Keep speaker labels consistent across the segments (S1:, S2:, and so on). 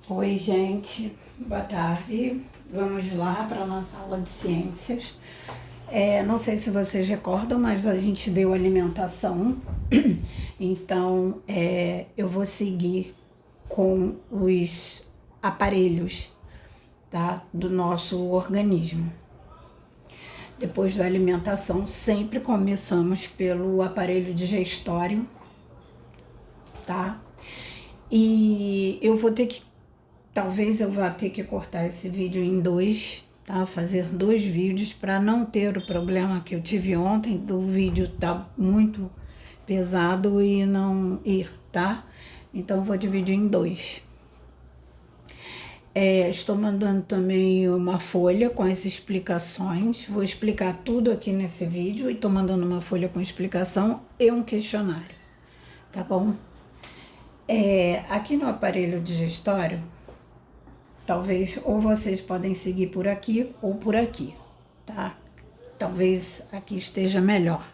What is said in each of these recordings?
S1: Oi, gente, boa tarde. Vamos lá para a nossa aula de ciências. Não sei se vocês recordam, mas a gente deu alimentação, então eu vou seguir com os aparelhos, tá, do nosso organismo. Depois da alimentação, sempre começamos pelo aparelho digestório, tá? E eu vou ter que talvez eu vá ter que cortar esse vídeo em dois, tá? Fazer dois vídeos para não ter o problema que eu tive ontem do vídeo tá muito pesado e não ir, tá? Então vou dividir em dois. Estou mandando também uma folha com as explicações. Vou explicar tudo aqui nesse vídeo e estou mandando uma folha com explicação e um questionário, tá bom? Aqui no aparelho digestório, talvez ou vocês podem seguir por aqui ou por aqui, tá? Talvez aqui esteja melhor.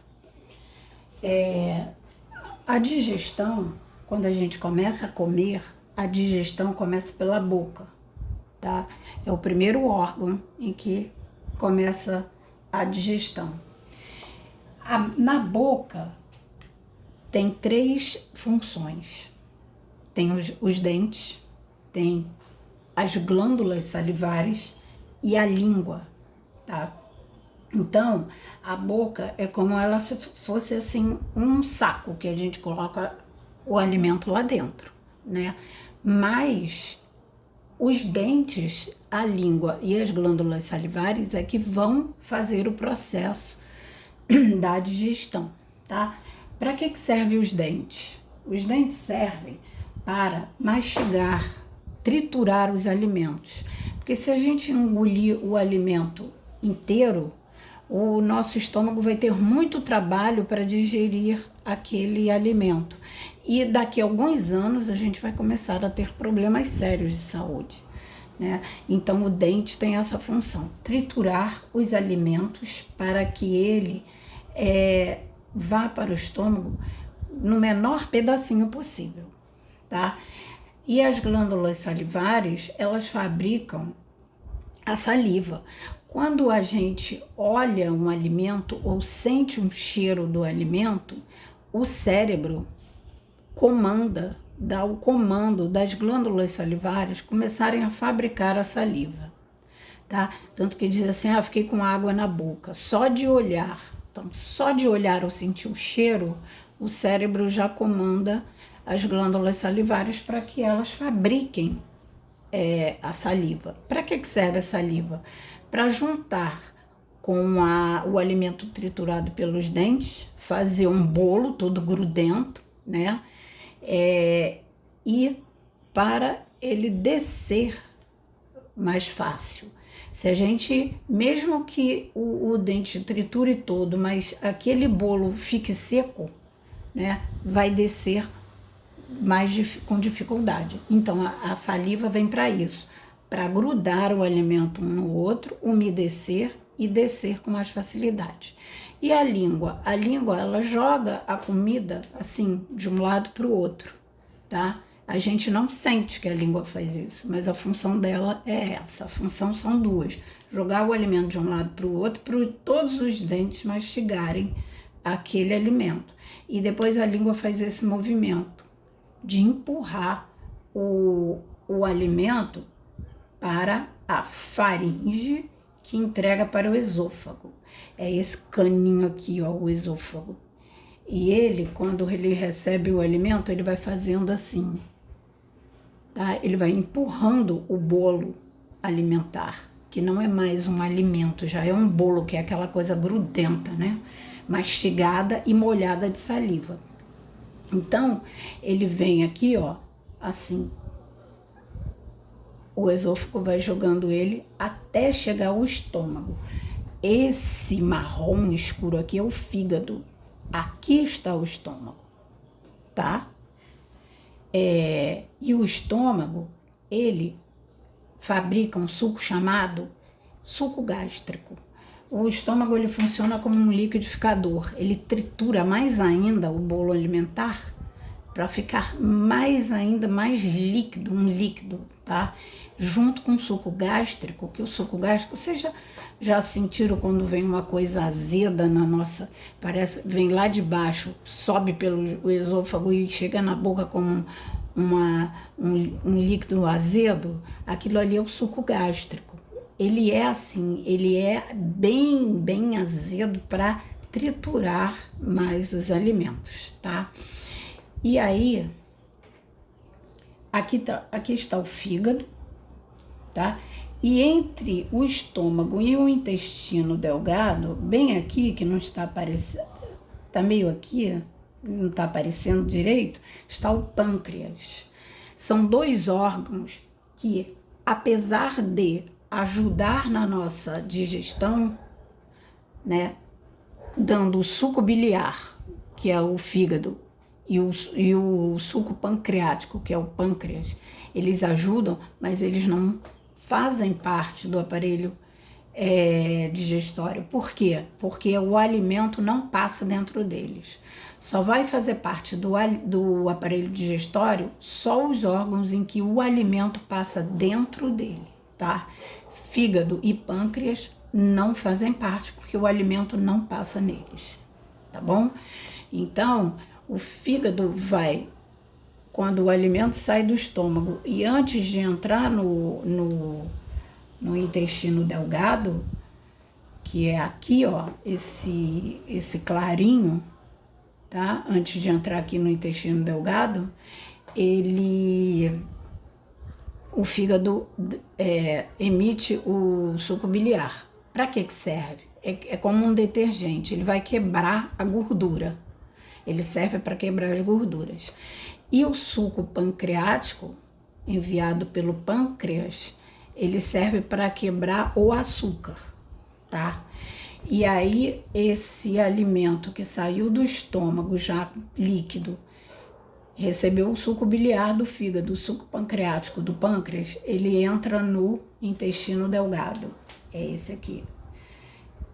S1: A digestão, quando a gente começa a comer, a digestão começa pela boca, tá? É o primeiro órgão em que começa a digestão. Na boca tem três funções. Tem os dentes, tem as glândulas salivares e a língua, tá? Então, a boca é como ela se fosse assim um saco que a gente coloca o alimento lá dentro, né? Mas os dentes, a língua e as glândulas salivares é que vão fazer o processo da digestão, tá? Para que servem os dentes? Os dentes servem para mastigar, triturar os alimentos, porque se a gente engolir o alimento inteiro, o nosso estômago vai ter muito trabalho para digerir aquele alimento e daqui a alguns anos a gente vai começar a ter problemas sérios de saúde, né? Então o dente tem essa função, triturar os alimentos para que ele vá para o estômago no menor pedacinho possível, tá? E as glândulas salivares, elas fabricam a saliva. Quando a gente olha um alimento ou sente um cheiro do alimento, o cérebro dá o comando das glândulas salivares começarem a fabricar a saliva, tá? Tanto que diz assim, fiquei com água na boca, só de olhar. Então, só de olhar ou sentir o cheiro, o cérebro já comanda as glândulas salivares para que elas fabriquem a saliva. Para que serve a saliva? Para juntar com o alimento triturado pelos dentes, fazer um bolo todo grudento, né? E para ele descer mais fácil. Se a gente, mesmo que o dente triture todo, mas aquele bolo fique seco, né? Vai descer com dificuldade. Então, a saliva vem para isso, para grudar o alimento um no outro, umedecer e descer com mais facilidade. E a língua? A língua, ela joga a comida assim, de um lado para o outro, tá? A gente não sente que a língua faz isso, mas a função dela é essa. A função são duas: jogar o alimento de um lado para o outro, para todos os dentes mastigarem aquele alimento. E depois a língua faz esse movimento de empurrar o alimento para a faringe, que entrega para o esôfago. É esse caninho aqui, ó, o esôfago. E ele, quando ele recebe o alimento, ele vai fazendo assim, tá? Ele vai empurrando o bolo alimentar, que não é mais um alimento, já é um bolo, que é aquela coisa grudenta, né? Mastigada e molhada de saliva. Então, ele vem aqui, ó, assim. O esôfago vai jogando ele até chegar ao estômago. Esse marrom escuro aqui é o fígado. Aqui está o estômago, tá? E o estômago, ele fabrica um suco chamado suco gástrico. O estômago, ele funciona como um liquidificador. Ele tritura mais ainda o bolo alimentar para ficar ainda mais líquido, um líquido, tá? Junto com o suco gástrico, que o suco gástrico, vocês já sentiram quando vem uma coisa azeda na nossa, parece, vem lá de baixo, sobe pelo esôfago e chega na boca como um líquido azedo? Aquilo ali é o suco gástrico. Ele é assim, ele é bem azedo para triturar mais os alimentos, tá? E aí, aqui está o fígado, tá? E entre o estômago e o intestino delgado, bem aqui, que não está aparecendo, tá meio aqui, não está aparecendo direito, está o pâncreas. São 2 órgãos que, apesar de ajudar na nossa digestão, né, dando o suco biliar, que é o fígado, e o suco pancreático, que é o pâncreas, eles ajudam, mas eles não fazem parte do aparelho digestório. Por quê? Porque o alimento não passa dentro deles. Só vai fazer parte do aparelho digestório só os órgãos em que o alimento passa dentro dele, tá? Fígado e pâncreas não fazem parte porque o alimento não passa neles, tá bom? Então, o fígado vai, quando o alimento sai do estômago e antes de entrar no intestino delgado, que é aqui, ó, esse clarinho, tá? Antes de entrar aqui no intestino delgado, o fígado emite o suco biliar. Para que serve? É como um detergente, ele vai quebrar a gordura. Ele serve para quebrar as gorduras. E o suco pancreático, enviado pelo pâncreas, ele serve para quebrar o açúcar, tá? E aí, esse alimento que saiu do estômago já líquido, recebeu o suco biliar do fígado, o suco pancreático do pâncreas, ele entra no intestino delgado. É esse aqui.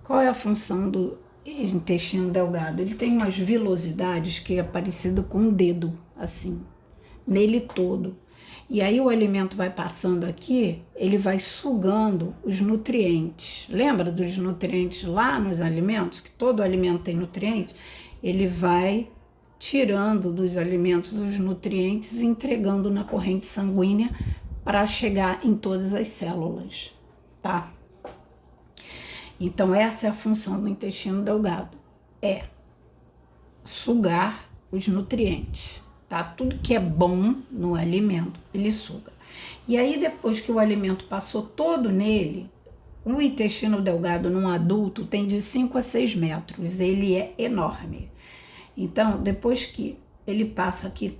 S1: Qual é a função do intestino delgado? Ele tem umas vilosidades que é parecido com um dedo, assim, nele todo. E aí o alimento vai passando aqui, ele vai sugando os nutrientes. Lembra dos nutrientes lá nos alimentos? Que todo alimento tem nutrientes? Ele vai tirando dos alimentos os nutrientes e entregando na corrente sanguínea para chegar em todas as células, tá? Então essa é a função do intestino delgado, é sugar os nutrientes, tá? Tudo que é bom no alimento, ele suga. E aí depois que o alimento passou todo nele, o intestino delgado num adulto tem de 5 a 6 metros, ele é enorme. Então, depois que ele passa aqui,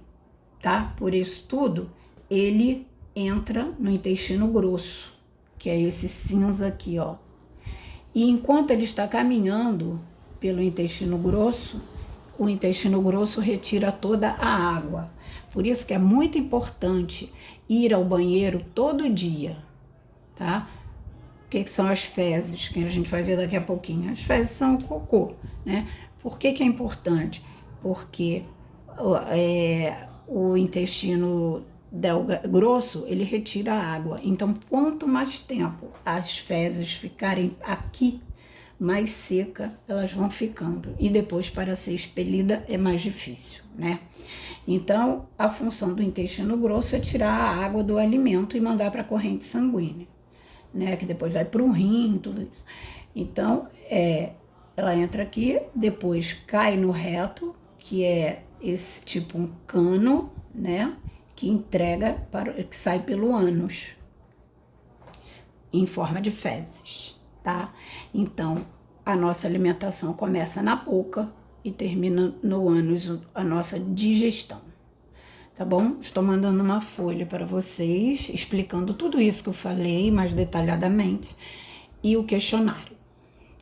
S1: tá? Por isso tudo, ele entra no intestino grosso, que é esse cinza aqui, ó. E enquanto ele está caminhando pelo intestino grosso, o intestino grosso retira toda a água. Por isso que é muito importante ir ao banheiro todo dia, tá? O que são as fezes, que a gente vai ver daqui a pouquinho? As fezes são o cocô, né? Por que é importante? Porque o intestino grosso, ele retira a água. Então, quanto mais tempo as fezes ficarem aqui, mais seca elas vão ficando. E depois, para ser expelida, é mais difícil, né? Então, a função do intestino grosso é tirar a água do alimento e mandar para a corrente sanguínea, né? Que depois vai para o rim, tudo isso. Então, ela entra aqui, depois cai no reto, que é esse tipo um cano, né? Que sai pelo ânus, em forma de fezes, tá? Então, a nossa alimentação começa na boca e termina no ânus, a nossa digestão, tá bom? Estou mandando uma folha para vocês, explicando tudo isso que eu falei mais detalhadamente e o questionário,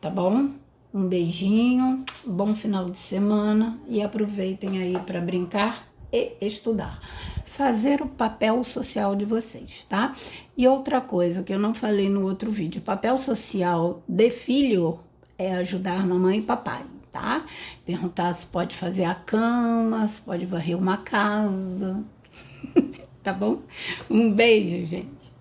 S1: tá bom? Um beijinho, bom final de semana e aproveitem aí para brincar e estudar. Fazer o papel social de vocês, tá? E outra coisa que eu não falei no outro vídeo, papel social de filho é ajudar mamãe e papai, tá? tá? Perguntar se pode fazer a cama, se pode varrer uma casa, tá bom? Um beijo, gente.